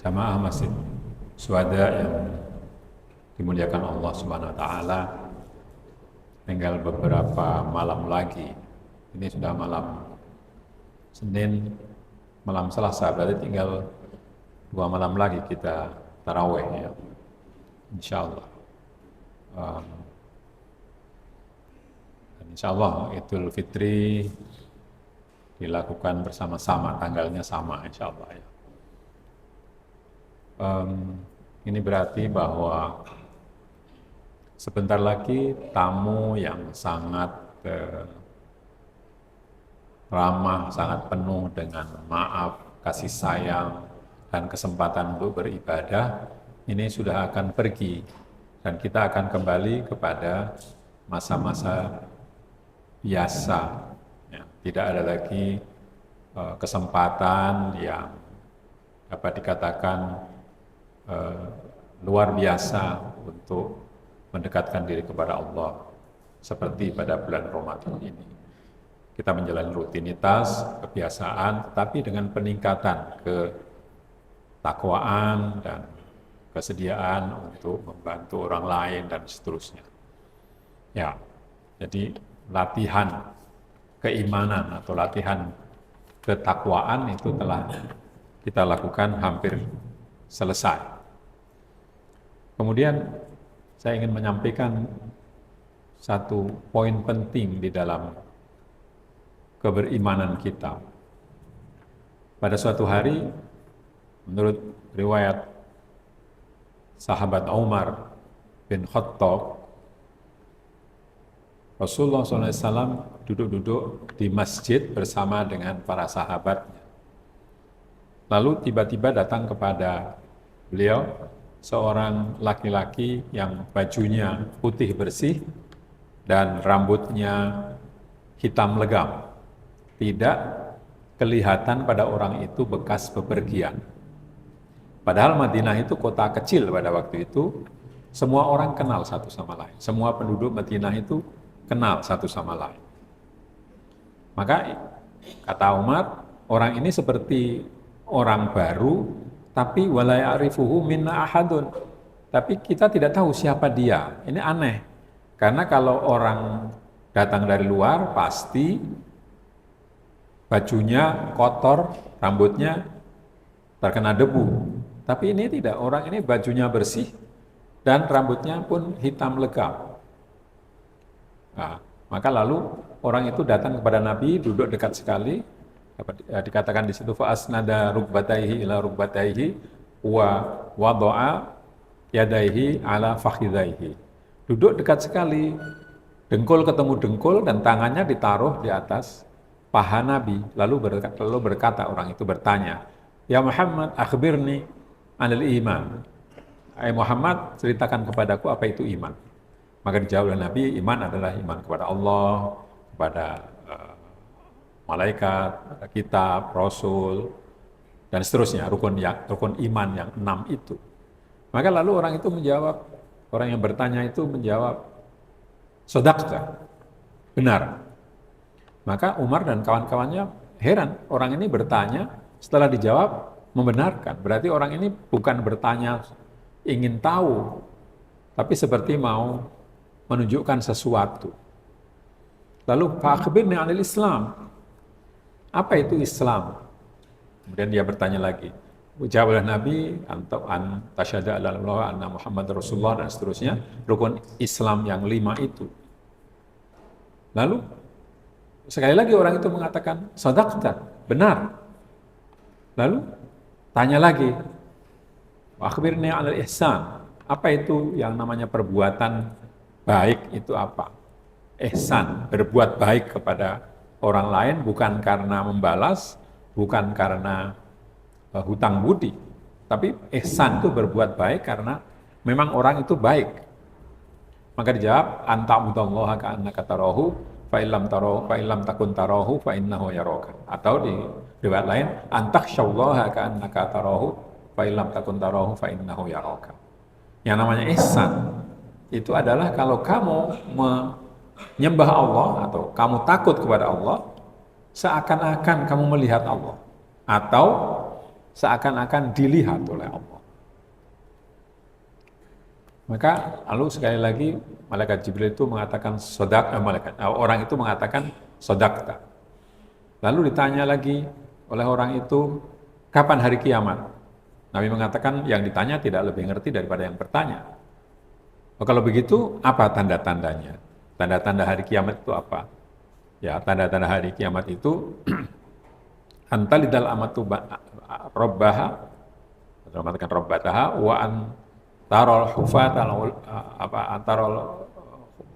Jamaah Masjid Syuhada yang dimuliakan Allah Subhanahu wa taala, tinggal beberapa malam lagi. Ini sudah malam Senin, malam Selasa, berarti tinggal 2 malam lagi kita tarawih ya. Insyaallah. Dan insyaallah Idul Fitri dilakukan bersama-sama, tanggalnya sama insyaallah ya. Ini berarti bahwa sebentar lagi tamu yang sangat ramah, sangat penuh dengan maaf, kasih sayang, dan kesempatan untuk beribadah, ini sudah akan pergi. Dan kita akan kembali kepada masa-masa biasa. Ya, tidak ada lagi kesempatan yang dapat dikatakan luar biasa untuk mendekatkan diri kepada Allah seperti pada bulan Ramadan ini. Kita menjalani rutinitas, kebiasaan, tetapi dengan peningkatan ketakwaan dan kesediaan untuk membantu orang lain dan seterusnya. Ya, jadi latihan keimanan atau latihan ketakwaan itu telah kita lakukan hampir selesai. Kemudian saya ingin menyampaikan satu poin penting di dalam keberimanan kita. Pada suatu hari, menurut riwayat sahabat Umar bin Khattab, Rasulullah SAW duduk-duduk di masjid bersama dengan para sahabatnya. Lalu tiba-tiba datang kepada beliau seorang laki-laki yang bajunya putih bersih dan rambutnya hitam legam. Tidak kelihatan pada orang itu bekas bepergian. Padahal Madinah itu kota kecil pada waktu itu, semua orang kenal satu sama lain. Semua penduduk Madinah itu kenal satu sama lain. Maka kata Umar, orang ini seperti orang baru, tapi wala ya'rifuhu minna ahadun. Tapi kita tidak tahu siapa dia. Ini aneh. Karena kalau orang datang dari luar, pasti bajunya kotor, rambutnya terkena debu. Tapi ini tidak, orang ini bajunya bersih dan rambutnya pun hitam legam. Nah, maka lalu orang itu datang kepada Nabi, duduk dekat sekali. Dikatakan di situ fa'asnada rukbataihi ila rukbataihi wa wada'a yadaihi ala fakhidaihi. Duduk dekat sekali, dengkul ketemu dengkul dan tangannya ditaruh di atas paha Nabi. Lalu berkata orang itu bertanya, "Ya Muhammad, akhbirni anil iman." Hai Muhammad, ceritakan kepadaku apa itu iman. Maka dijawab oleh Nabi, iman adalah iman kepada Allah, kepada malaikat, kitab, rasul, dan seterusnya, rukun iman yang 6 itu. Maka lalu orang itu menjawab, orang yang bertanya itu menjawab, "Shadaqta," benar. Maka Umar dan kawan-kawannya heran, orang ini bertanya, setelah dijawab, membenarkan. Berarti orang ini bukan bertanya ingin tahu, tapi seperti mau menunjukkan sesuatu. Lalu, "Fa'akhbirni 'anil Islam." Apa itu Islam? Kemudian dia bertanya lagi. Jawab oleh Nabi, an tasyhadu alla ilaha illallah anna Muhammad Rasulullah dan seterusnya, rukun Islam yang 5 itu. Lalu sekali lagi orang itu mengatakan, "Shadaqta," benar. Lalu tanya lagi, "Akhbirni 'anil ihsan." Apa itu yang namanya perbuatan baik itu apa? Ihsan, berbuat baik kepada orang lain bukan karena membalas, bukan karena hutang budi, tapi ihsan itu berbuat baik karena memang orang itu baik. Maka dijawab, "Anta'budallaha ka'annaka tarahu, fa illam tarahu, fa illam takun tarahu, fa innahu yaraka." Atau di riwayat lain, "Antakhsyallaha ka'annaka tarahu, fa illam takun tarahu, fa innahu yaraka." Yang namanya ihsan itu adalah kalau kamu menyembah Allah atau kamu takut kepada Allah, seakan-akan kamu melihat Allah, atau seakan-akan dilihat oleh Allah. Maka lalu sekali lagi malaikat Jibril itu mengatakan orang itu mengatakan sodakta. Lalu ditanya lagi oleh orang itu, kapan hari kiamat? Nabi mengatakan yang ditanya tidak lebih ngerti daripada yang bertanya. Oh, kalau begitu apa tanda-tandanya? Tanda-tanda hari kiamat itu apa? Ya, tanda-tanda hari kiamat itu antalidal amatu robbaha, mengatakan robbataha wa antarol hufata antarol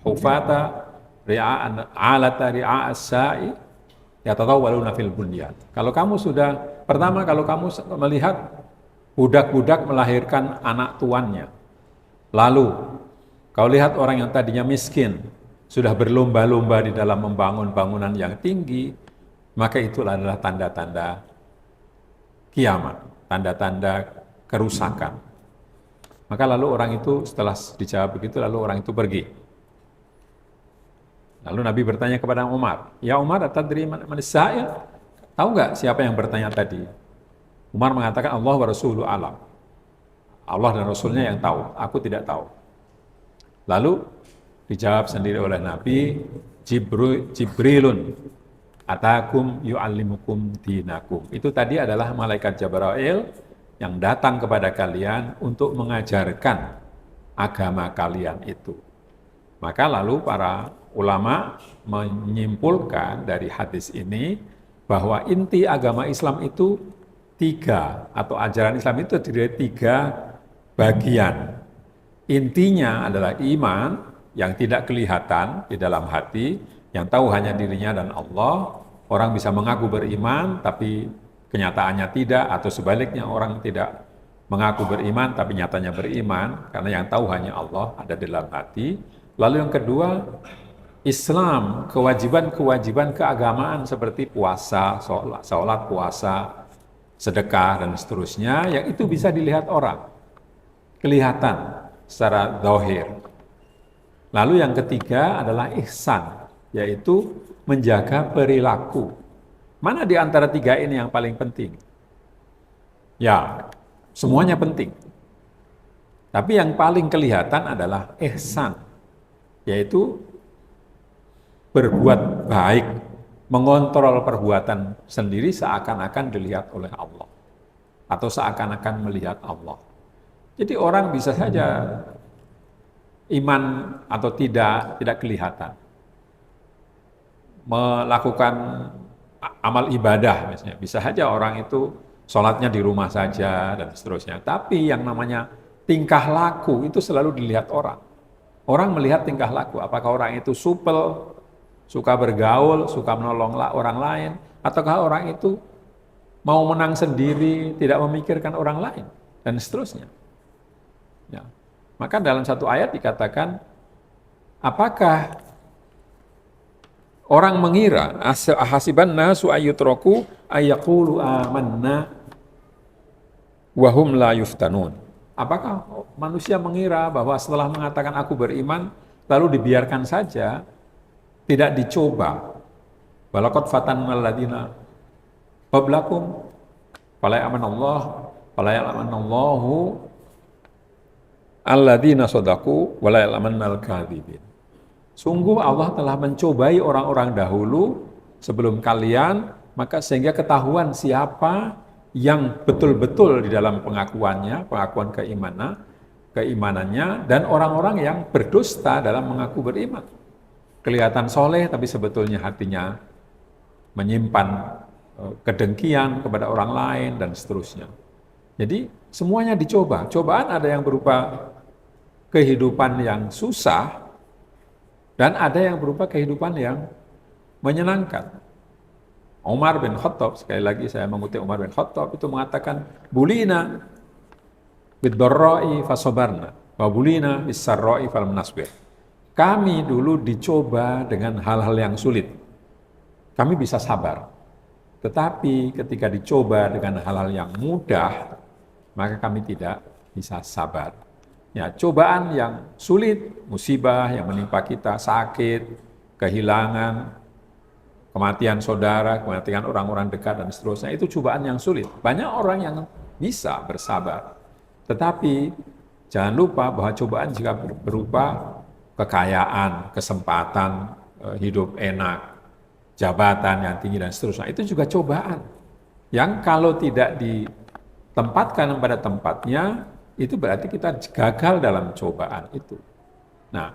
hufata ri'a'an alata ri'a as-sa'i yatatawwaluna fil bunyan. Kalau kamu sudah pertama kalau kamu melihat budak-budak melahirkan anak tuannya, lalu kau lihat orang yang tadinya miskin sudah berlomba-lomba di dalam membangun bangunan yang tinggi, maka itu adalah tanda-tanda kiamat, tanda-tanda kerusakan. Maka lalu orang itu setelah dijawab begitu, lalu orang itu pergi. Lalu Nabi bertanya kepada Umar, ya Umar, atadri man as-sa'il? Tahu nggak siapa yang bertanya tadi? Umar mengatakan Allah wa Rasuluhu alam. Allah dan Rasulnya yang tahu, aku tidak tahu. Lalu dijawab sendiri oleh Nabi, Jibrilun atakum yu'allimukum dinakum. Itu tadi adalah malaikat Jibril yang datang kepada kalian untuk mengajarkan agama kalian itu. Maka lalu para ulama menyimpulkan dari hadis ini bahwa inti agama Islam itu tiga, atau ajaran Islam itu terdiri dari tiga bagian. Intinya adalah iman yang tidak kelihatan di dalam hati, yang tahu hanya dirinya dan Allah. Orang bisa mengaku beriman, tapi kenyataannya tidak, atau sebaliknya orang tidak mengaku beriman, tapi nyatanya beriman, karena yang tahu hanya Allah ada di dalam hati. Lalu yang kedua, Islam, kewajiban-kewajiban keagamaan seperti puasa, sholat, puasa, sedekah, dan seterusnya, yang itu bisa dilihat orang, kelihatan secara zahir. Lalu yang ketiga adalah ihsan, yaitu menjaga perilaku. Mana di antara tiga ini yang paling penting? Ya, semuanya penting. Tapi yang paling kelihatan adalah ihsan, yaitu berbuat baik, mengontrol perbuatan sendiri seakan-akan dilihat oleh Allah, atau seakan-akan melihat Allah. Jadi orang bisa saja iman atau tidak kelihatan, melakukan amal ibadah misalnya, bisa saja orang itu sholatnya di rumah saja dan seterusnya. Tapi yang namanya tingkah laku itu selalu dilihat orang. Orang melihat tingkah laku, apakah orang itu supel, suka bergaul, suka menolong orang lain, ataukah orang itu mau menang sendiri, tidak memikirkan orang lain, dan seterusnya. Ya. Maka dalam satu ayat dikatakan, apakah orang mengira, ahasiban nasu ayyutraku ayyaqulu amanna wa hum la yuftanun. Apakah manusia mengira bahwa setelah mengatakan aku beriman, lalu dibiarkan saja, tidak dicoba? Walaqad fatannal ladzina qablakum fala ya'lamanallahu alladzina shadaqu wa la ya'lamannal kadzibin. Sungguh Allah telah mencobai orang-orang dahulu sebelum kalian, maka sehingga ketahuan siapa yang betul-betul di dalam pengakuannya, pengakuan keimanannya, dan orang-orang yang berdusta dalam mengaku beriman. Kelihatan soleh, tapi sebetulnya hatinya menyimpan kedengkian kepada orang lain, dan seterusnya. Jadi semuanya dicoba. Cobaan ada yang berupa kehidupan yang susah, dan ada yang berupa kehidupan yang menyenangkan. Umar bin Khattab, sekali lagi saya mengutip Umar bin Khattab, itu mengatakan, bulina bid-dharra'i fasabarna, wa bulina bis-sarra'i falam nasbir. Kami dulu dicoba dengan hal-hal yang sulit. Kami bisa sabar. Tetapi ketika dicoba dengan hal-hal yang mudah, maka kami tidak bisa sabar. Ya, cobaan yang sulit, musibah yang menimpa kita, sakit, kehilangan, kematian saudara, kematian orang-orang dekat dan seterusnya, itu cobaan yang sulit. Banyak orang yang bisa bersabar. Tetapi jangan lupa bahwa cobaan jika berupa kekayaan, kesempatan, hidup enak, jabatan yang tinggi dan seterusnya, itu juga cobaan. Yang kalau tidak ditempatkan pada tempatnya, itu berarti kita gagal dalam cobaan itu. Nah,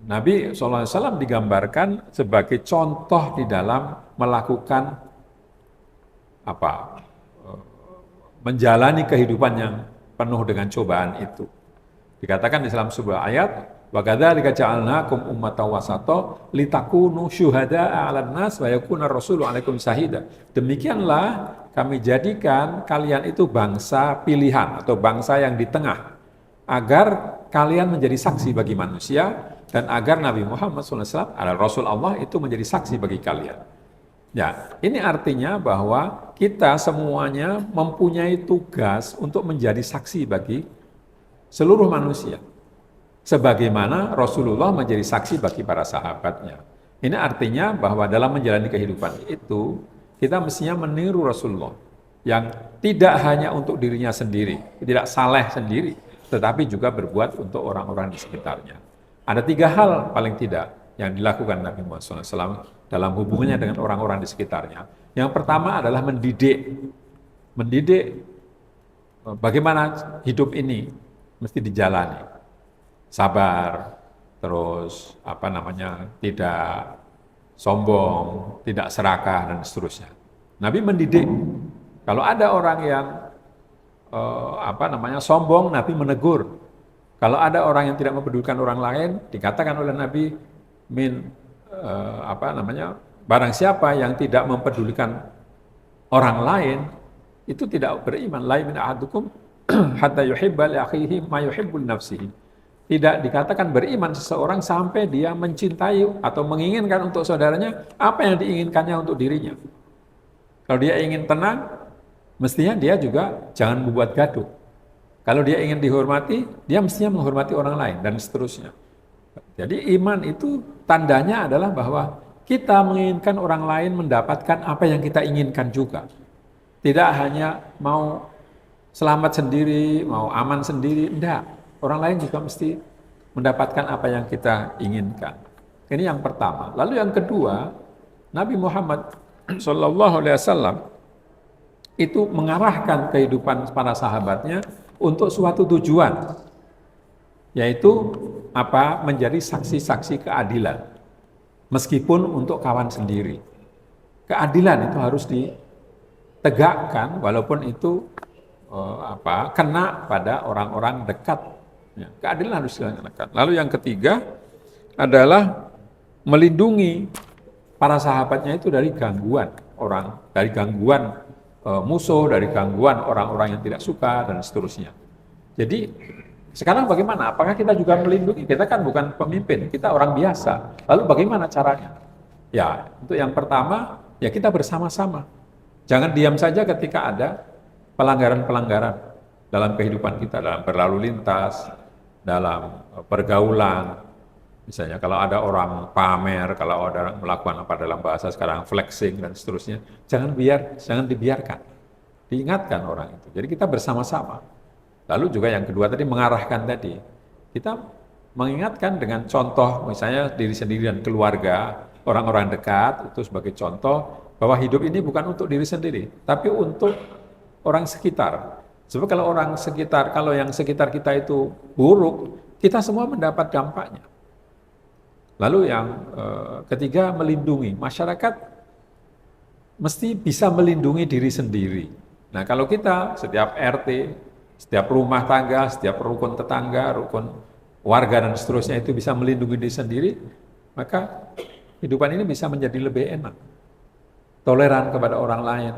Nabi SAW digambarkan sebagai contoh di dalam melakukan menjalani kehidupan yang penuh dengan cobaan itu. Dikatakan di dalam sebuah ayat, wa kadzalika ja'alnakum ummatan wasata litakunu syuhada'a 'alan nas wa yakuna rasulu 'alaikum syahida. Demikianlah kami jadikan kalian itu bangsa pilihan atau bangsa yang di tengah, agar kalian menjadi saksi bagi manusia dan agar Nabi Muhammad SAW adalah Rasul Allah itu menjadi saksi bagi kalian. Ya, ini artinya bahwa kita semuanya mempunyai tugas untuk menjadi saksi bagi seluruh manusia. Sebagaimana Rasulullah menjadi saksi bagi para sahabatnya. Ini artinya bahwa dalam menjalani kehidupan itu, kita mestinya meniru Rasulullah. Yang tidak hanya untuk dirinya sendiri, tidak saleh sendiri, tetapi juga berbuat untuk orang-orang di sekitarnya. Ada 3 hal paling tidak yang dilakukan Nabi Muhammad SAW dalam hubungannya dengan orang-orang di sekitarnya. Yang pertama adalah mendidik. Mendidik bagaimana hidup ini mesti dijalani. Sabar, terus tidak sombong, tidak serakah dan seterusnya. Nabi mendidik. Kalau ada orang yang sombong, Nabi menegur. Kalau ada orang yang tidak mempedulikan orang lain, dikatakan oleh Nabi barang siapa yang tidak mempedulikan orang lain, itu tidak beriman. La min ahadukum hatta yuhibba li akhihi ma yuhibbu li nafsihi. Tidak dikatakan beriman seseorang sampai dia mencintai atau menginginkan untuk saudaranya apa yang diinginkannya untuk dirinya. Kalau dia ingin tenang, mestinya dia juga jangan membuat gaduh. Kalau dia ingin dihormati, dia mestinya menghormati orang lain, dan seterusnya. Jadi iman itu tandanya adalah bahwa kita menginginkan orang lain mendapatkan apa yang kita inginkan juga. Tidak hanya mau selamat sendiri, mau aman sendiri, enggak. Orang lain juga mesti mendapatkan apa yang kita inginkan. Ini yang pertama. Lalu yang kedua, Nabi Muhammad SAW itu mengarahkan kehidupan para sahabatnya untuk suatu tujuan, yaitu menjadi saksi-saksi keadilan, meskipun untuk kawan sendiri. Keadilan itu harus ditegakkan, walaupun itu kena pada orang-orang dekat. Ya, keadilan harus dilaksanakan. Lalu yang ketiga adalah melindungi para sahabatnya itu dari gangguan orang, dari gangguan musuh, dari gangguan orang-orang yang tidak suka, dan seterusnya. Jadi, sekarang bagaimana? Apakah kita juga melindungi? Kita kan bukan pemimpin, kita orang biasa. Lalu bagaimana caranya? Ya, untuk yang pertama, ya kita bersama-sama. Jangan diam saja ketika ada pelanggaran-pelanggaran dalam kehidupan kita, dalam berlalu lintas, dalam pergaulan. Misalnya kalau ada orang pamer, kalau ada orang melakukan dalam bahasa sekarang flexing dan seterusnya, jangan dibiarkan. Diingatkan orang itu. Jadi kita bersama-sama. Lalu juga yang kedua tadi mengarahkan tadi. Kita mengingatkan dengan contoh misalnya diri sendiri dan keluarga, orang-orang dekat itu sebagai contoh bahwa hidup ini bukan untuk diri sendiri, tapi untuk orang sekitar. Sebab kalau yang sekitar kita itu buruk, kita semua mendapat dampaknya. Lalu yang ketiga, melindungi. Masyarakat mesti bisa melindungi diri sendiri. Nah, kalau kita setiap RT, setiap rumah tangga, setiap rukun tetangga, rukun warga dan seterusnya itu bisa melindungi diri sendiri, maka kehidupan ini bisa menjadi lebih enak. Toleran kepada orang lain,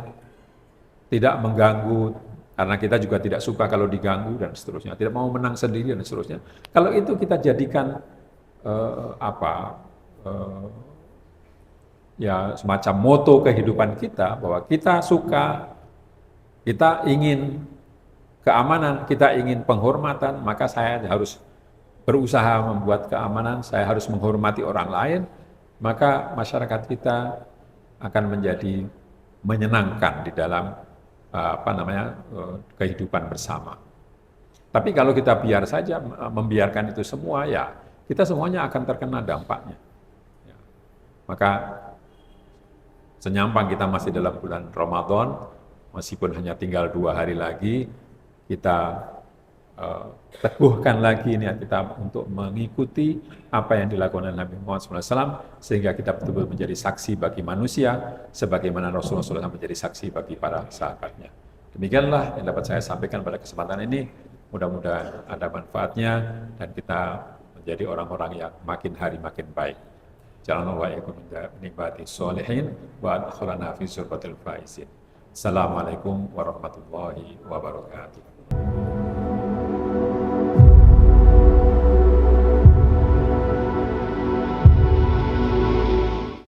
tidak mengganggu, karena kita juga tidak suka kalau diganggu dan seterusnya, tidak mau menang sendiri dan seterusnya. Kalau itu kita jadikan semacam moto kehidupan kita, bahwa kita suka, kita ingin keamanan, kita ingin penghormatan, maka saya harus berusaha membuat keamanan, saya harus menghormati orang lain, maka masyarakat kita akan menjadi menyenangkan di dalam kehidupan bersama. Tapi kalau kita biar saja membiarkan itu semua, ya kita semuanya akan terkena dampaknya. Ya. Maka senyampang kita masih dalam bulan Ramadan, meskipun hanya tinggal 2 hari lagi, kita teguhkan lagi niat kita untuk mengikuti apa yang dilakukan oleh Nabi Muhammad SAW, sehingga kita betul-betul menjadi saksi bagi manusia, sebagaimana Rasulullah SAW menjadi saksi bagi para sahabatnya. Demikianlah yang dapat saya sampaikan pada kesempatan ini. Mudah-mudahan ada manfaatnya dan kita menjadi orang-orang yang makin hari makin baik. Jalanullah yakum nikmati sholihin wa adkhulana fi surbatil faizin. Assalamualaikum warahmatullahi wabarakatuh.